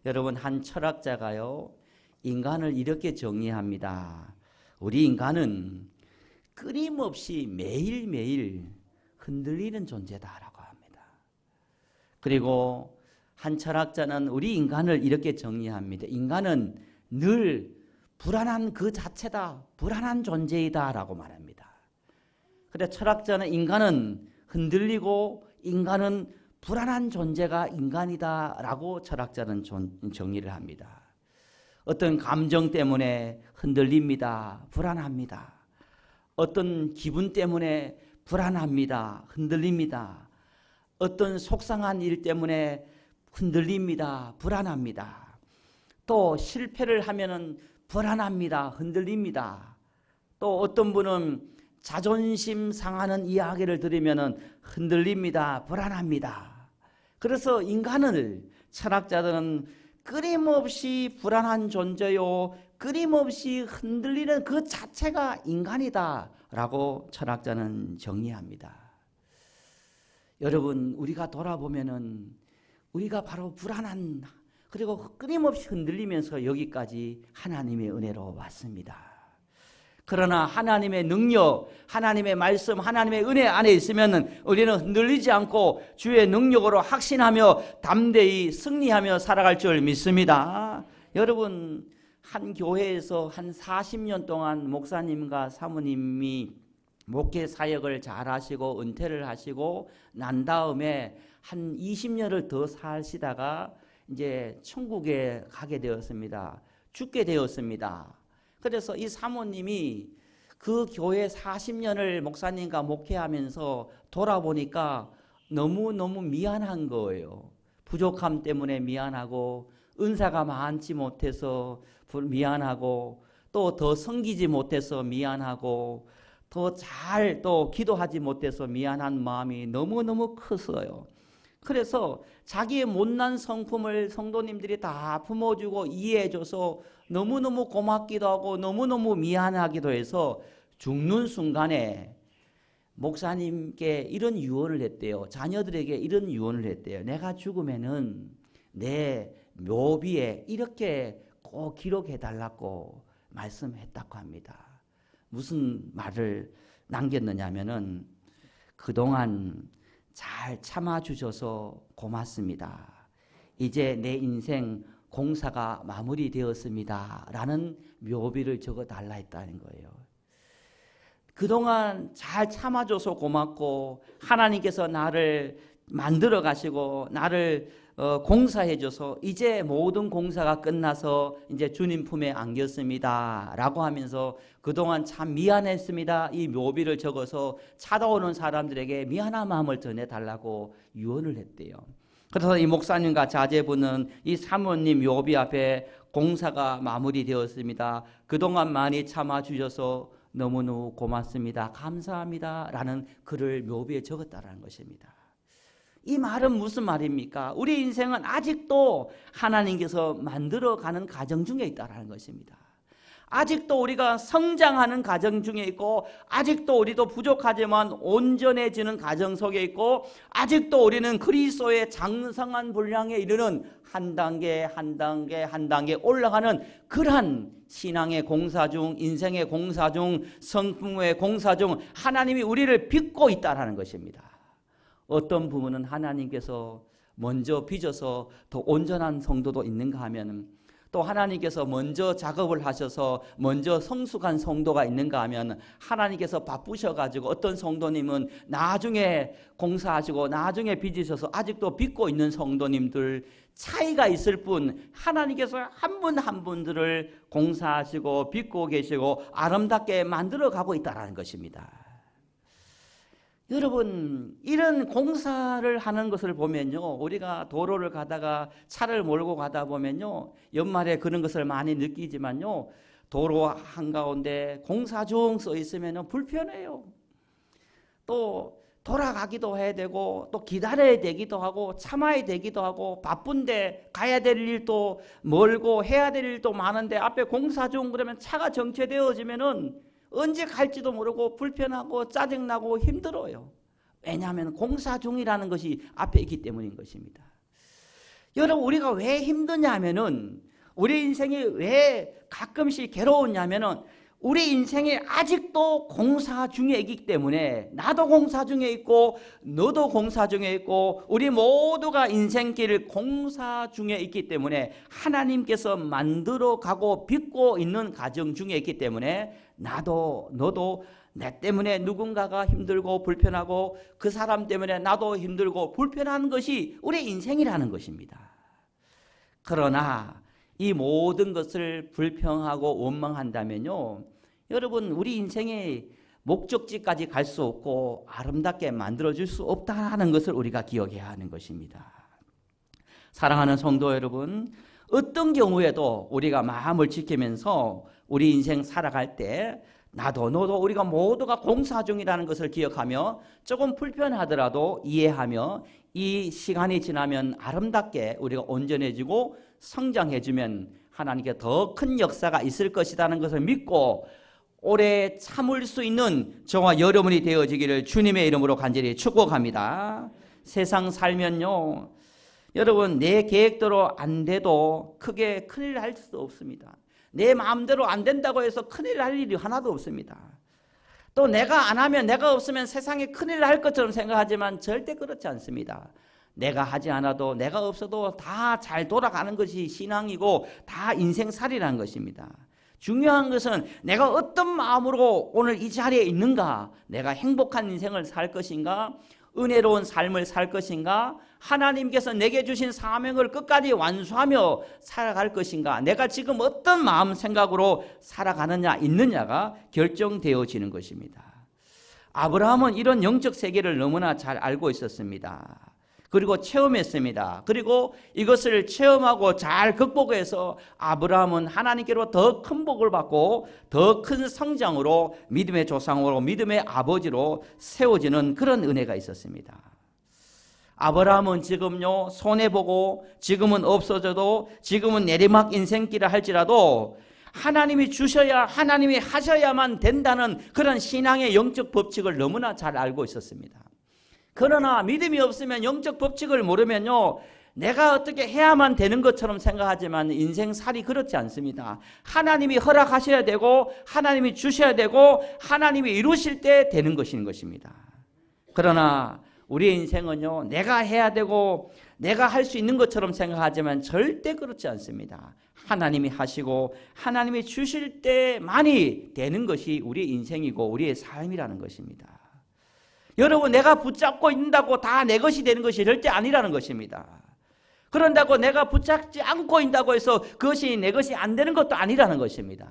여러분, 한 철학자가요, 인간을 이렇게 정의합니다. 우리 인간은 끊임없이 매일매일 흔들리는 존재다라고 합니다. 그리고 한 철학자는 우리 인간을 이렇게 정의합니다. 인간은 늘 불안한 그 자체다, 불안한 존재이다 라고 말합니다. 그런데 철학자는 인간은 흔들리고 인간은 불안한 존재가 인간이다 라고 철학자는 정의를 합니다. 어떤 감정 때문에 흔들립니다. 불안합니다. 어떤 기분 때문에 불안합니다. 흔들립니다. 어떤 속상한 일 때문에 흔들립니다. 불안합니다. 또 실패를 하면은 불안합니다. 흔들립니다. 또 어떤 분은 자존심 상하는 이야기를 들으면은 흔들립니다. 불안합니다. 그래서 인간을 철학자들은 끊임없이 불안한 존재요, 끊임없이 흔들리는 그 자체가 인간이다 라고 철학자는 정의합니다. 여러분, 우리가 돌아보면은 우리가 바로 불안한, 그리고 끊임없이 흔들리면서 여기까지 하나님의 은혜로 왔습니다. 그러나 하나님의 능력, 하나님의 말씀, 하나님의 은혜 안에 있으면 우리는 흔들리지 않고 주의 능력으로 확신하며 담대히 승리하며 살아갈 줄 믿습니다. 여러분, 한 교회에서 한 40년 동안 목사님과 사모님이 목회 사역을 잘 하시고 은퇴를 하시고 난 다음에 한 20년을 더 사시다가 이제 천국에 가게 되었습니다. 죽게 되었습니다. 그래서 이 사모님이 그 교회 40년을 목사님과 목회하면서 돌아보니까 너무너무 미안한 거예요. 부족함 때문에 미안하고, 은사가 많지 못해서 미안하고, 또 더 섬기지 못해서 미안하고, 더 잘 또 기도하지 못해서 미안한 마음이 너무너무 컸어요. 그래서 자기의 못난 성품을 성도님들이 다 품어주고 이해해줘서 너무너무 고맙기도 하고 너무너무 미안하기도 해서 죽는 순간에 목사님께 이런 유언을 했대요. 자녀들에게 이런 유언을 했대요. 내가 죽으면은 내 묘비에 이렇게 꼭 기록해달라고 말씀했다고 합니다. 무슨 말을 남겼느냐면은 그동안 잘 참아주셔서 고맙습니다. 이제 내 인생 공사가 마무리되었습니다 라는 묘비를 적어달라 했다는 거예요. 그동안 잘 참아줘서 고맙고, 하나님께서 나를 만들어 가시고 나를 공사해줘서 이제 모든 공사가 끝나서 이제 주님 품에 안겼습니다 라고 하면서 그동안 참 미안했습니다, 이 묘비를 적어서 찾아오는 사람들에게 미안한 마음을 전해달라고 유언을 했대요. 그래서 이 목사님과 자제분은 이 사모님 묘비 앞에 공사가 마무리되었습니다, 그동안 많이 참아주셔서 너무너무 고맙습니다, 감사합니다 라는 글을 묘비에 적었다는 것입니다. 이 말은 무슨 말입니까? 우리 인생은 아직도 하나님께서 만들어가는 과정 중에 있다는 것입니다. 아직도 우리가 성장하는 과정 중에 있고, 아직도 우리도 부족하지만 온전해지는 과정 속에 있고, 아직도 우리는 그리스도의 장성한 분량에 이르는 한 단계 한 단계 한 단계 올라가는 그러한 신앙의 공사 중, 인생의 공사 중, 성품의 공사 중 하나님이 우리를 빚고 있다는 것입니다. 어떤 부분은 하나님께서 먼저 빚어서 더 온전한 성도도 있는가 하면, 또 하나님께서 먼저 작업을 하셔서 먼저 성숙한 성도가 있는가 하면, 하나님께서 바쁘셔가지고 어떤 성도님은 나중에 공사하시고 나중에 빚으셔서 아직도 빚고 있는 성도님들 차이가 있을 뿐, 하나님께서 한 분 한 분들을 공사하시고 빚고 계시고 아름답게 만들어가고 있다는 것입니다. 여러분, 이런 공사를 하는 것을 보면요, 우리가 도로를 가다가 차를 몰고 가다 보면요, 연말에 그런 것을 많이 느끼지만요, 도로 한가운데 공사 중 써 있으면 불편해요. 또 돌아가기도 해야 되고, 또 기다려야 되기도 하고, 참아야 되기도 하고, 바쁜데 가야 될 일도 멀고 해야 될 일도 많은데 앞에 공사 중 그러면 차가 정체되어지면은 언제 갈지도 모르고 불편하고 짜증나고 힘들어요. 왜냐하면 공사 중이라는 것이 앞에 있기 때문인 것입니다. 여러분, 우리가 왜 힘드냐면은, 우리 인생이 왜 가끔씩 괴로우냐면은, 우리 인생이 아직도 공사 중에 있기 때문에, 나도 공사 중에 있고 너도 공사 중에 있고 우리 모두가 인생길을 공사 중에 있기 때문에, 하나님께서 만들어 가고 빚고 있는 과정 중에 있기 때문에, 나도 너도 내 때문에 누군가가 힘들고 불편하고 그 사람 때문에 나도 힘들고 불편한 것이 우리 인생이라는 것입니다. 그러나 이 모든 것을 불평하고 원망한다면요, 여러분, 우리 인생의 목적지까지 갈 수 없고 아름답게 만들어줄 수 없다는 것을 우리가 기억해야 하는 것입니다. 사랑하는 성도 여러분, 어떤 경우에도 우리가 마음을 지키면서 우리 인생 살아갈 때, 나도 너도 우리가 모두가 공사 중이라는 것을 기억하며 조금 불편하더라도 이해하며 이 시간이 지나면 아름답게 우리가 온전해지고 성장해지면 하나님께 더 큰 역사가 있을 것이라는 것을 믿고 오래 참을 수 있는 저와 여러분이 되어지기를 주님의 이름으로 간절히 축복합니다. 세상 살면요, 여러분, 내 계획대로 안 돼도 크게 큰일 날 수 없습니다. 내 마음대로 안 된다고 해서 큰일 날 일이 하나도 없습니다. 또 내가 안 하면, 내가 없으면 세상에 큰일 날 것처럼 생각하지만 절대 그렇지 않습니다. 내가 하지 않아도, 내가 없어도 다 잘 돌아가는 것이 신앙이고 다 인생살이라는 것입니다. 중요한 것은 내가 어떤 마음으로 오늘 이 자리에 있는가, 내가 행복한 인생을 살 것인가, 은혜로운 삶을 살 것인가, 하나님께서 내게 주신 사명을 끝까지 완수하며 살아갈 것인가, 내가 지금 어떤 마음 생각으로 살아가느냐 있느냐가 결정되어지는 것입니다. 아브라함은 이런 영적 세계를 너무나 잘 알고 있었습니다. 그리고 체험했습니다. 그리고 이것을 체험하고 잘 극복해서 아브라함은 하나님께로 더 큰 복을 받고 더 큰 성장으로 믿음의 조상으로, 믿음의 아버지로 세워지는 그런 은혜가 있었습니다. 아브라함은 지금요, 손해보고 지금은 없어져도 지금은 내리막 인생길을 할지라도 하나님이 주셔야, 하나님이 하셔야만 된다는 그런 신앙의 영적 법칙을 너무나 잘 알고 있었습니다. 그러나 믿음이 없으면, 영적 법칙을 모르면요, 내가 어떻게 해야만 되는 것처럼 생각하지만 인생살이 그렇지 않습니다. 하나님이 허락하셔야 되고 하나님이 주셔야 되고 하나님이 이루실 때 되는 것입니다. 그러나 우리의 인생은요, 내가 해야 되고 내가 할 수 있는 것처럼 생각하지만 절대 그렇지 않습니다. 하나님이 하시고 하나님이 주실 때만이 되는 것이 우리의 인생이고 우리의 삶이라는 것입니다. 여러분, 내가 붙잡고 있는다고 다 내 것이 되는 것이 절대 아니라는 것입니다. 그런다고 내가 붙잡지 않고 있다고 해서 그것이 내 것이 안 되는 것도 아니라는 것입니다.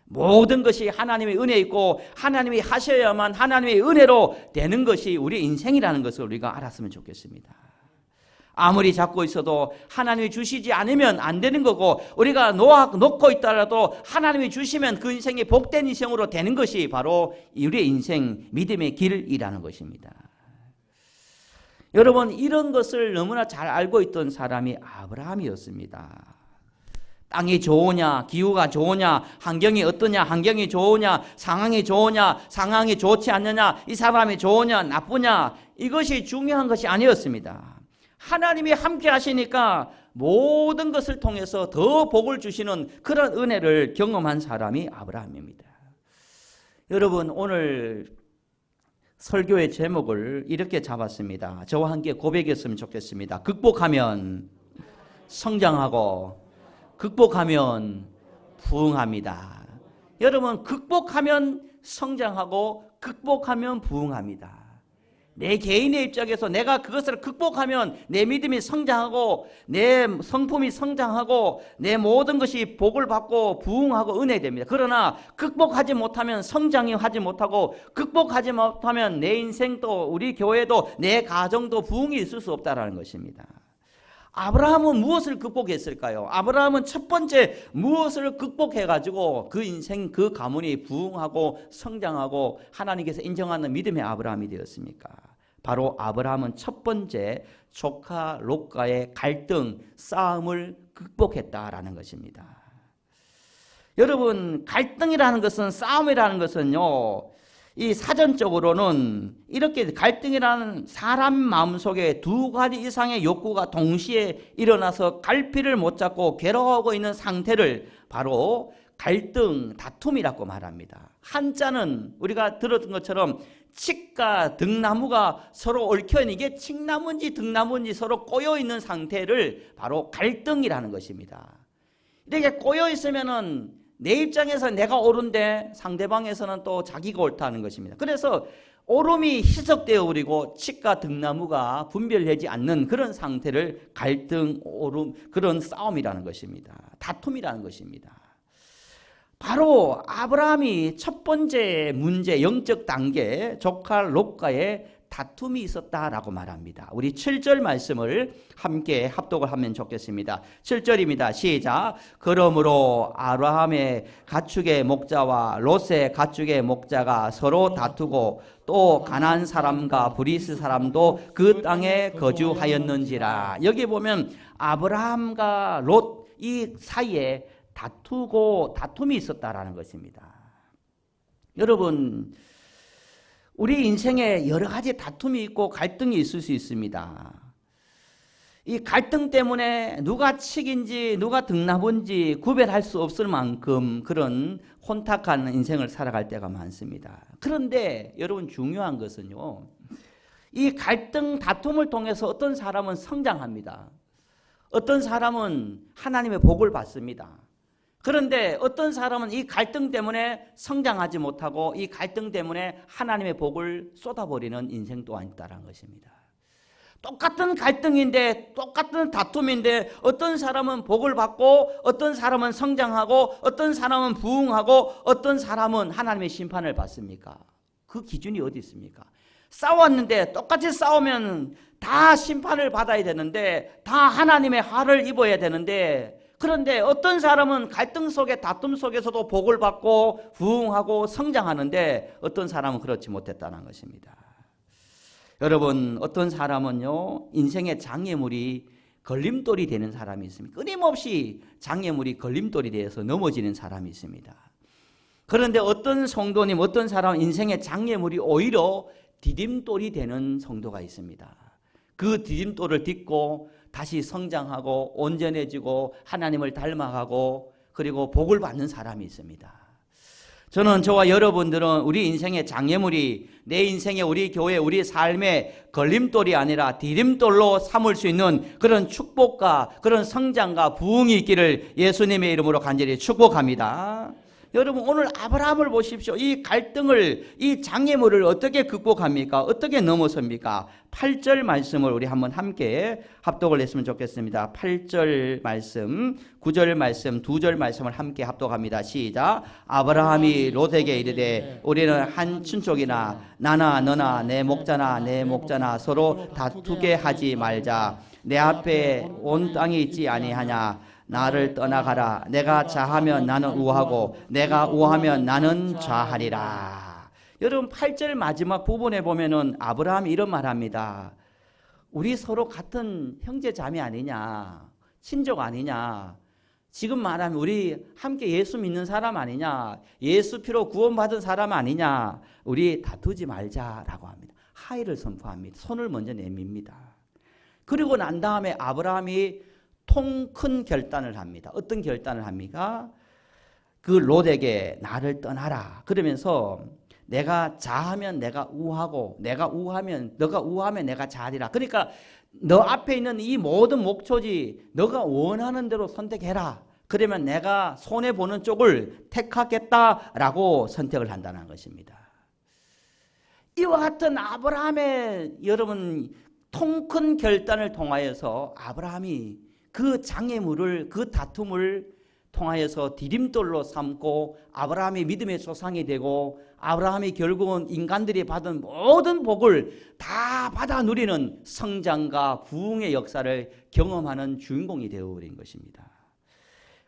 모든 것이 하나님의 은혜 있고 하나님이 하셔야만 하나님의 은혜로 되는 것이 우리 인생이라는 것을 우리가 알았으면 좋겠습니다. 아무리 잡고 있어도 하나님이 주시지 않으면 안 되는 거고, 우리가 놓고 있더라도 하나님이 주시면 그 인생이 복된 인생으로 되는 것이 바로 우리의 인생 믿음의 길이라는 것입니다. 여러분, 이런 것을 너무나 잘 알고 있던 사람이 아브라함이었습니다. 땅이 좋으냐, 기후가 좋으냐, 환경이 어떠냐, 환경이 좋으냐, 상황이 좋으냐, 상황이 좋지 않느냐, 이 사람이 좋으냐, 나쁘냐, 이것이 중요한 것이 아니었습니다. 하나님이 함께 하시니까 모든 것을 통해서 더 복을 주시는 그런 은혜를 경험한 사람이 아브라함입니다. 여러분, 오늘 설교의 제목을 이렇게 잡았습니다. 저와 함께 고백했으면 좋겠습니다. 극복하면 성장하고 극복하면 부흥합니다. 여러분, 극복하면 성장하고 극복하면 부흥합니다. 내 개인의 입장에서 내가 그것을 극복하면 내 믿음이 성장하고 내 성품이 성장하고 내 모든 것이 복을 받고 부흥하고 은혜됩니다. 그러나 극복하지 못하면 성장이 하지 못하고, 극복하지 못하면 내 인생도, 우리 교회도, 내 가정도 부흥이 있을 수 없다는 것입니다. 아브라함은 무엇을 극복했을까요? 아브라함은 첫 번째 무엇을 극복해가지고 그 인생, 그 가문이 부흥하고 성장하고 하나님께서 인정하는 믿음의 아브라함이 되었습니까? 바로 아브라함은 첫 번째 조카 롯과의 갈등, 싸움을 극복했다라는 것입니다. 여러분, 갈등이라는 것은, 싸움이라는 것은요, 이 사전적으로는 이렇게 갈등이라는 사람 마음속에 두 가지 이상의 욕구가 동시에 일어나서 갈피를 못 잡고 괴로워하고 있는 상태를 바로 갈등, 다툼이라고 말합니다. 한자는 우리가 들었던 것처럼 칡과 등나무가 서로 얽혀있는, 이게 칡나무인지 등나무인지 서로 꼬여있는 상태를 바로 갈등이라는 것입니다. 이렇게 꼬여있으면은 내 입장에서 내가 옳은데 상대방에서는 또 자기가 옳다는 것입니다. 그래서 옳음이 희석되어 버리고 칡과 등나무가 분별되지 않는 그런 상태를 갈등, 옳음, 그런 싸움이라는 것입니다. 다툼이라는 것입니다. 바로 아브라함이 첫 번째 문제, 영적 단계, 조카 롯과의 다툼이 있었다라고 말합니다. 우리 7절 말씀을 함께 합독을 하면 좋겠습니다. 7절입니다. 시작. 그러므로 아브라함의 가축의 목자와 롯의 가축의 목자가 서로 다투고 또 가나안 사람과 브리스 사람도 그 땅에 거주하였는지라. 여기 보면 아브라함과 롯 이 사이에 다툼이 있었다라는 것입니다. 여러분, 우리 인생에 여러 가지 다툼이 있고 갈등이 있을 수 있습니다. 이 갈등 때문에 누가 칡인지 누가 등나무인지 구별할 수 없을 만큼 그런 혼탁한 인생을 살아갈 때가 많습니다. 그런데 여러분, 중요한 것은요, 이 갈등, 다툼을 통해서 어떤 사람은 성장합니다. 어떤 사람은 하나님의 복을 받습니다. 그런데 어떤 사람은 이 갈등 때문에 성장하지 못하고 이 갈등 때문에 하나님의 복을 쏟아버리는 인생 또한 있다는 것입니다. 똑같은 갈등인데, 똑같은 다툼인데, 어떤 사람은 복을 받고 어떤 사람은 성장하고 어떤 사람은 부흥하고 어떤 사람은 하나님의 심판을 받습니까? 그 기준이 어디 있습니까? 싸웠는데 똑같이 싸우면 다 심판을 받아야 되는데, 다 하나님의 화를 입어야 되는데, 그런데 어떤 사람은 갈등 속에, 다툼 속에서도 복을 받고 부흥하고 성장하는데 어떤 사람은 그렇지 못했다는 것입니다. 여러분, 어떤 사람은요, 인생의 장애물이 걸림돌이 되는 사람이 있습니다. 끊임없이 장애물이 걸림돌이 되어서 넘어지는 사람이 있습니다. 그런데 어떤 성도님, 어떤 사람은 인생의 장애물이 오히려 디딤돌이 되는 성도가 있습니다. 그 디딤돌을 딛고 다시 성장하고 온전해지고 하나님을 닮아가고 그리고 복을 받는 사람이 있습니다. 저는 저와 여러분들은 우리 인생의 장애물이 내 인생의, 우리 교회, 우리 삶의 걸림돌이 아니라 디딤돌로 삼을 수 있는 그런 축복과 그런 성장과 부흥이 있기를 예수님의 이름으로 간절히 축복합니다. 여러분, 오늘 아브라함을 보십시오. 이 갈등을, 이 장애물을 어떻게 극복합니까? 어떻게 넘어섭니까? 8절 말씀을 우리 한번 함께 합독을 했으면 좋겠습니다. 8절 말씀, 9절 말씀, 2절 말씀을 함께 합독합니다. 시작. 아브라함이 롯에게 이르되 우리는 한 친족이나 나나 너나 내 목자나 내 목자나 서로 다투게 하지 말자. 내 앞에 온 땅이 있지 아니하냐. 나를 떠나가라. 내가 자하면 나는 우하고 내가 우하면 나는 좌하리라. 여러분, 8절 마지막 부분에 보면은 아브라함이 이런 말합니다. 우리 서로 같은 형제 자매 아니냐, 친족 아니냐, 지금 말하면 우리 함께 예수 믿는 사람 아니냐, 예수 피로 구원받은 사람 아니냐, 우리 다투지 말자라고 합니다. 하의를 선포합니다. 손을 먼저 내밉니다. 그리고 난 다음에 아브라함이 통 큰 결단을 합니다. 어떤 결단을 합니까? 그 롯에게 나를 떠나라. 그러면서 내가 자하면 내가 우하고 내가 우하면 너가 우하면 내가 자하리라. 그러니까 너 앞에 있는 이 모든 목초지 너가 원하는 대로 선택해라. 그러면 내가 손해보는 쪽을 택하겠다라고 선택을 한다는 것입니다. 이와 같은 아브라함의 여러분 통 큰 결단을 통하여서 아브라함이 그 장애물을, 그 다툼을 통하여서 디딤돌로 삼고 아브라함이 믿음의 조상이 되고 아브라함이 결국은 인간들이 받은 모든 복을 다 받아 누리는 성장과 부흥의 역사를 경험하는 주인공이 되어버린 것입니다.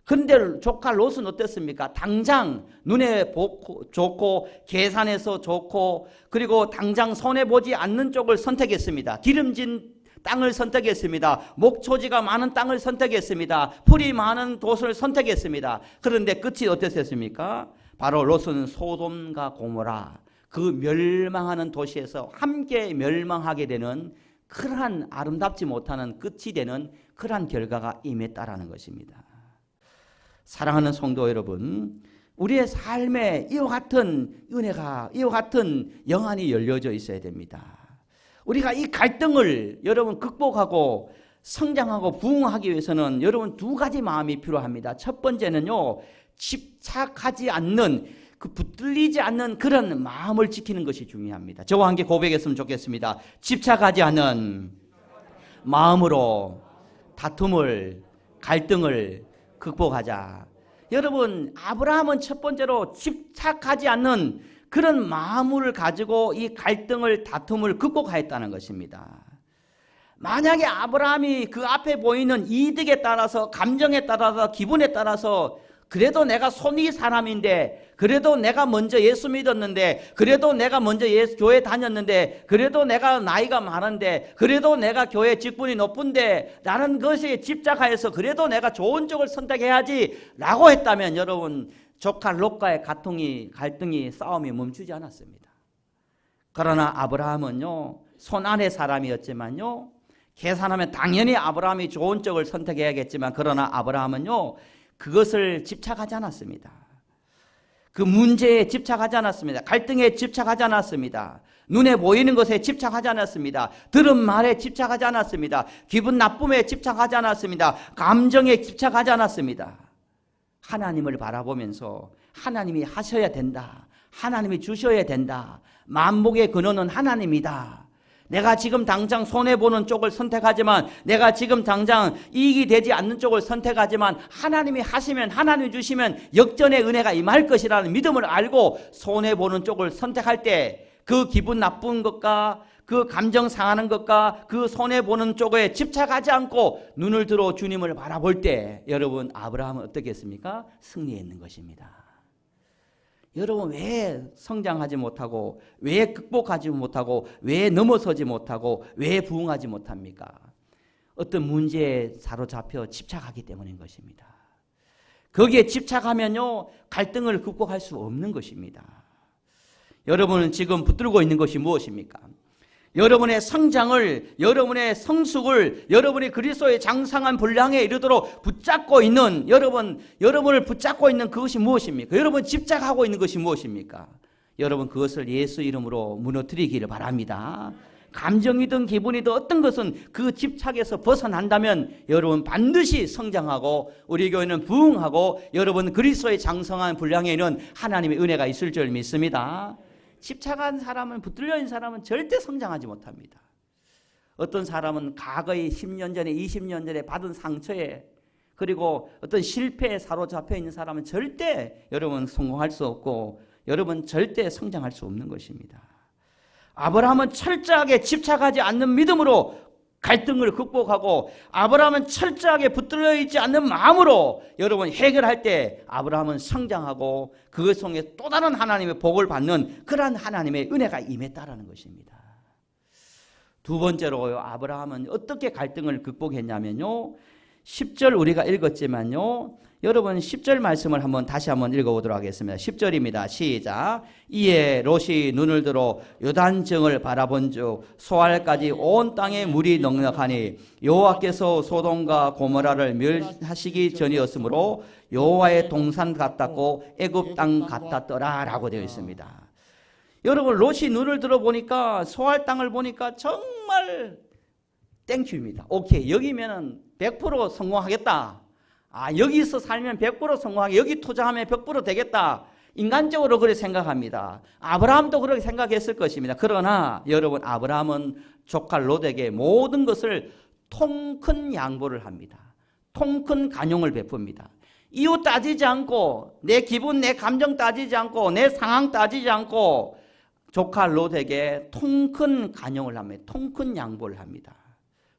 그런데 조카 롯은 어땠습니까? 당장 눈에 좋고 계산해서 좋고 그리고 당장 손해보지 않는 쪽을 선택했습니다. 기름진 땅을 선택했습니다. 목초지가 많은 땅을 선택했습니다. 풀이 많은 곳을 선택했습니다. 그런데 끝이 어땠습니까? 바로 롯은 소돔과 고모라, 그 멸망하는 도시에서 함께 멸망하게 되는 그러한 아름답지 못하는 끝이 되는 그러한 결과가 임했다라는 것입니다. 사랑하는 성도 여러분, 우리의 삶에 이와 같은 은혜가, 이와 같은 영안이 열려져 있어야 됩니다. 우리가 이 갈등을 여러분 극복하고 성장하고 부흥하기 위해서는 여러분 두 가지 마음이 필요합니다. 첫 번째는요, 집착하지 않는, 붙들리지 않는 그런 마음을 지키는 것이 중요합니다. 저와 함께 고백했으면 좋겠습니다. 집착하지 않는 마음으로 다툼을, 갈등을 극복하자. 여러분, 아브라함은 첫 번째로 집착하지 않는 그런 마음을 가지고 이 갈등을, 다툼을 극복하였다는 것입니다. 만약에 아브라함이 그 앞에 보이는 이득에 따라서, 감정에 따라서, 기분에 따라서 그래도 내가 손위 사람인데, 그래도 내가 먼저 예수 믿었는데, 그래도 내가 먼저 교회 다녔는데, 그래도 내가 나이가 많은데, 그래도 내가 교회 직분이 높은데, 라는 것에 집착하여서 그래도 내가 좋은 쪽을 선택해야지 라고 했다면 여러분, 조카 롯과의 갈등이, 싸움이 멈추지 않았습니다. 그러나 아브라함은요, 손안의 사람이었지만요, 계산하면 당연히 아브라함이 좋은 쪽을 선택해야겠지만, 그러나 아브라함은요, 그것을 집착하지 않았습니다. 그 문제에 집착하지 않았습니다. 갈등에 집착하지 않았습니다. 눈에 보이는 것에 집착하지 않았습니다. 들은 말에 집착하지 않았습니다. 기분 나쁨에 집착하지 않았습니다. 감정에 집착하지 않았습니다. 하나님을 바라보면서 하나님이 하셔야 된다. 하나님이 주셔야 된다. 만복의 근원은 하나님이다. 내가 지금 당장 손해보는 쪽을 선택하지만, 내가 지금 당장 이익이 되지 않는 쪽을 선택하지만, 하나님이 하시면, 하나님이 주시면 역전의 은혜가 임할 것이라는 믿음을 알고 손해보는 쪽을 선택할 때, 그 기분 나쁜 것과 그 감정 상하는 것과 그 손해보는 쪽에 집착하지 않고 눈을 들어 주님을 바라볼 때, 여러분, 아브라함은 어떻겠습니까? 승리했는 것입니다. 여러분, 왜 성장하지 못하고, 왜 극복하지 못하고, 왜 넘어서지 못하고, 왜 부흥하지 못합니까? 어떤 문제에 사로잡혀 집착하기 때문인 것입니다. 거기에 집착하면요, 갈등을 극복할 수 없는 것입니다. 여러분은 지금 붙들고 있는 것이 무엇입니까? 여러분의 성장을, 여러분의 성숙을, 여러분이 그리스도의 장성한 분량에 이르도록 붙잡고 있는, 여러분을 붙잡고 있는 그것이 무엇입니까? 여러분 집착하고 있는 것이 무엇입니까? 여러분 그것을 예수 이름으로 무너뜨리기를 바랍니다. 감정이든 기분이든 어떤 것은 그 집착에서 벗어난다면 여러분 반드시 성장하고 우리 교회는 부흥하고 여러분 그리스도의 장성한 분량에 있는 하나님의 은혜가 있을 줄 믿습니다. 집착한 사람은, 붙들려 있는 사람은 절대 성장하지 못합니다. 어떤 사람은 과거의 10년 전에 20년 전에 받은 상처에, 그리고 어떤 실패에 사로잡혀 있는 사람은 절대 여러분 성공할 수 없고 여러분 절대 성장할 수 없는 것입니다. 아브라함은 철저하게 집착하지 않는 믿음으로 갈등을 극복하고, 아브라함은 철저하게 붙들려 있지 않는 마음으로 여러분 해결할 때 아브라함은 성장하고 그것 속에 또 다른 하나님의 복을 받는 그러한 하나님의 은혜가 임했다라는 것입니다. 두 번째로요, 아브라함은 어떻게 갈등을 극복했냐면요, 10절 우리가 읽었지만요, 여러분 10절 말씀을 다시 한번 읽어보도록 하겠습니다. 10절입니다. 시작. 이에 롯이 눈을 들어 요단정을 바라본즉 소알까지 온 땅에 물이 넉넉하니 여호와께서 소돔과 고모라를 멸하시기 전이었으므로 여호와의 동산 같았고 애굽 땅 같았더라 라고 되어 있습니다. 여러분 롯이 눈을 들어 보니까 소알 땅을 보니까 정말 땡큐입니다. 오케이, 여기면은 100% 성공하겠다. 여기서 살면 100% 성공하게, 여기 투자하면 100% 되겠다. 인간적으로 그렇게 생각합니다. 아브라함도 그렇게 생각했을 것입니다. 그러나 여러분 아브라함은 조카 롯에게 모든 것을 통큰 양보를 합니다. 통큰 간용을 베풉니다. 이유 따지지 않고, 내 기분, 내 감정 따지지 않고, 내 상황 따지지 않고 조카 롯에게 통큰 간용을 합니다. 통큰 양보를 합니다.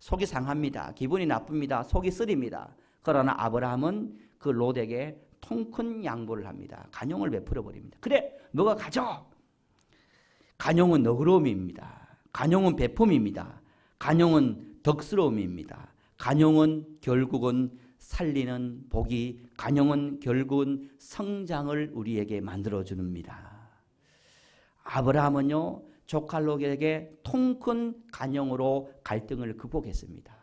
속이 상합니다. 기분이 나쁩니다. 속이 쓰립니다. 그러나 아브라함은 그 롯에게 통큰 양보를 합니다. 간용을 베풀어 버립니다. 그래, 너가 가져. 간용은 너그러움입니다. 간용은 베품입니다. 간용은 덕스러움입니다. 간용은 결국은 살리는 복이, 간용은 결국은 성장을 우리에게 만들어 줍니다. 아브라함은요 조카 롯에게 통큰 간용으로 갈등을 극복했습니다.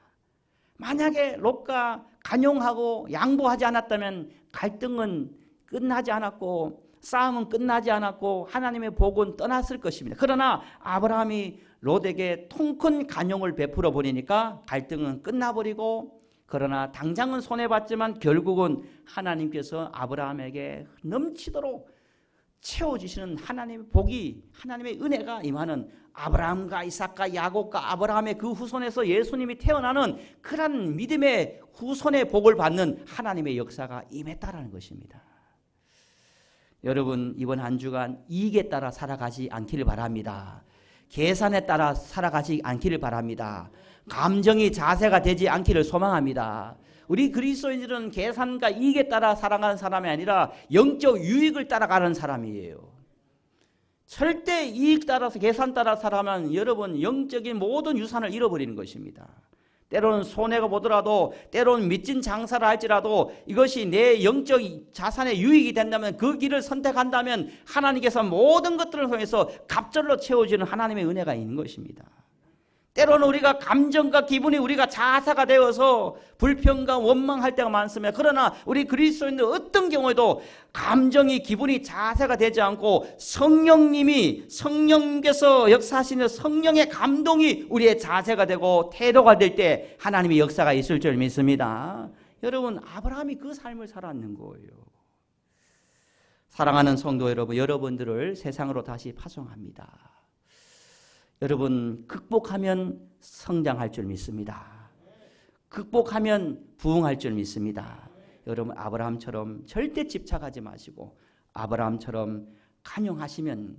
만약에 롯과 간용하고 양보하지 않았다면 갈등은 끝나지 않았고 싸움은 끝나지 않았고 하나님의 복은 떠났을 것입니다. 그러나 아브라함이 롯에게 통큰 간용을 베풀어 버리니까 갈등은 끝나버리고, 그러나 당장은 손해봤지만 결국은 하나님께서 아브라함에게 넘치도록 채워주시는 하나님의 복이, 하나님의 은혜가 임하는, 아브라함과 이삭과 야곱과 아브라함의 그 후손에서 예수님이 태어나는 그런 믿음의 후손의 복을 받는 하나님의 역사가 임했다라는 것입니다. 여러분, 이번 한 주간 이익에 따라 살아가지 않기를 바랍니다. 계산에 따라 살아가지 않기를 바랍니다. 감정이 자세가 되지 않기를 소망합니다. 우리 그리스도인들은 계산과 이익에 따라 살아가는 사람이 아니라 영적 유익을 따라가는 사람이에요. 절대 이익 따라서 계산 따라 살아가면 여러분 영적인 모든 유산을 잃어버리는 것입니다. 때로는 손해가 보더라도, 때로는 미친 장사를 할지라도 이것이 내 영적 자산의 유익이 된다면, 그 길을 선택한다면 하나님께서 모든 것들을 통해서 갑절로 채워주는 하나님의 은혜가 있는 것입니다. 때로는 우리가 감정과 기분이 우리가 자사가 되어서 불평과 원망할 때가 많습니다. 그러나 우리 그리스도인들 어떤 경우에도 감정이, 기분이 자세가 되지 않고 성령님께서 역사하시는 성령의 감동이 우리의 자세가 되고 태도가 될 때 하나님의 역사가 있을 줄 믿습니다. 여러분, 아브라함이 그 삶을 살았는 거예요. 사랑하는 성도 여러분, 여러분들을 세상으로 다시 파송합니다. 여러분, 극복하면 성장할 줄 믿습니다. 극복하면 부흥할 줄 믿습니다. 여러분, 아브라함처럼 절대 집착하지 마시고 아브라함처럼 간용하시면,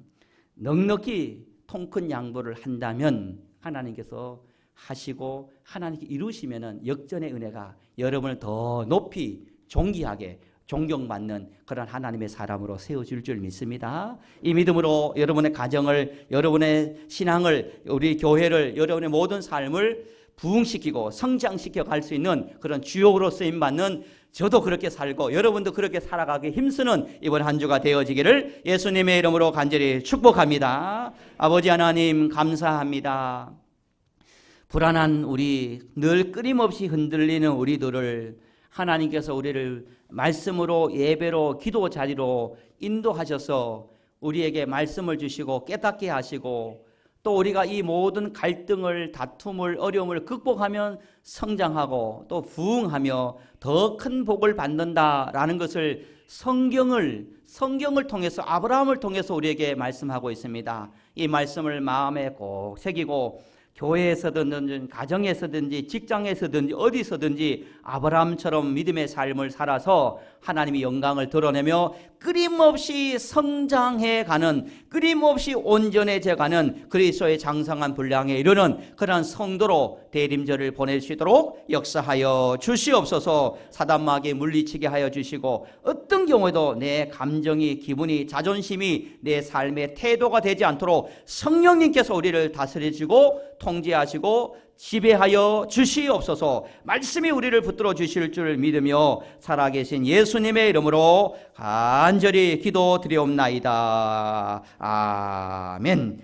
넉넉히 통큰 양보를 한다면 하나님께서 하시고 하나님께 이루시면 역전의 은혜가 여러분을 더 높이 존귀하게 존경받는 그런 하나님의 사람으로 세워줄 줄 믿습니다. 이 믿음으로 여러분의 가정을, 여러분의 신앙을, 우리 교회를, 여러분의 모든 삶을 부흥시키고 성장시켜 갈 수 있는 그런 주역으로 쓰임받는, 저도 그렇게 살고 여러분도 그렇게 살아가기 힘쓰는 이번 한 주가 되어지기를 예수님의 이름으로 간절히 축복합니다. 아버지 하나님, 감사합니다. 불안한 우리, 늘 끊임없이 흔들리는 우리들을 하나님께서 우리를 말씀으로, 예배로, 기도 자리로 인도하셔서 우리에게 말씀을 주시고 깨닫게 하시고, 또 우리가 이 모든 갈등을, 다툼을, 어려움을 극복하면 성장하고 또 부흥하며 더 큰 복을 받는다라는 것을 성경을 통해서, 아브라함을 통해서 우리에게 말씀하고 있습니다. 이 말씀을 마음에 꼭 새기고 교회에서든지 가정에서든지 직장에서든지 어디서든지 아브라함처럼 믿음의 삶을 살아서 하나님의 영광을 드러내며 끊임없이 성장해가는, 끊임없이 온전해져가는 그리스도의 장성한 분량에 이르는 그러한 성도로 대림절을 보내시도록 역사하여 주시옵소서. 사단마귀 물리치게 하여 주시고, 어떤 경우에도 내 감정이, 기분이, 자존심이 내 삶의 태도가 되지 않도록 성령님께서 우리를 다스리시고 통제하시고 지배하여 주시옵소서. 말씀이 우리를 붙들어 주실 줄 믿으며 살아계신 예수님의 이름으로 간절히 기도드리옵나이다. 아멘.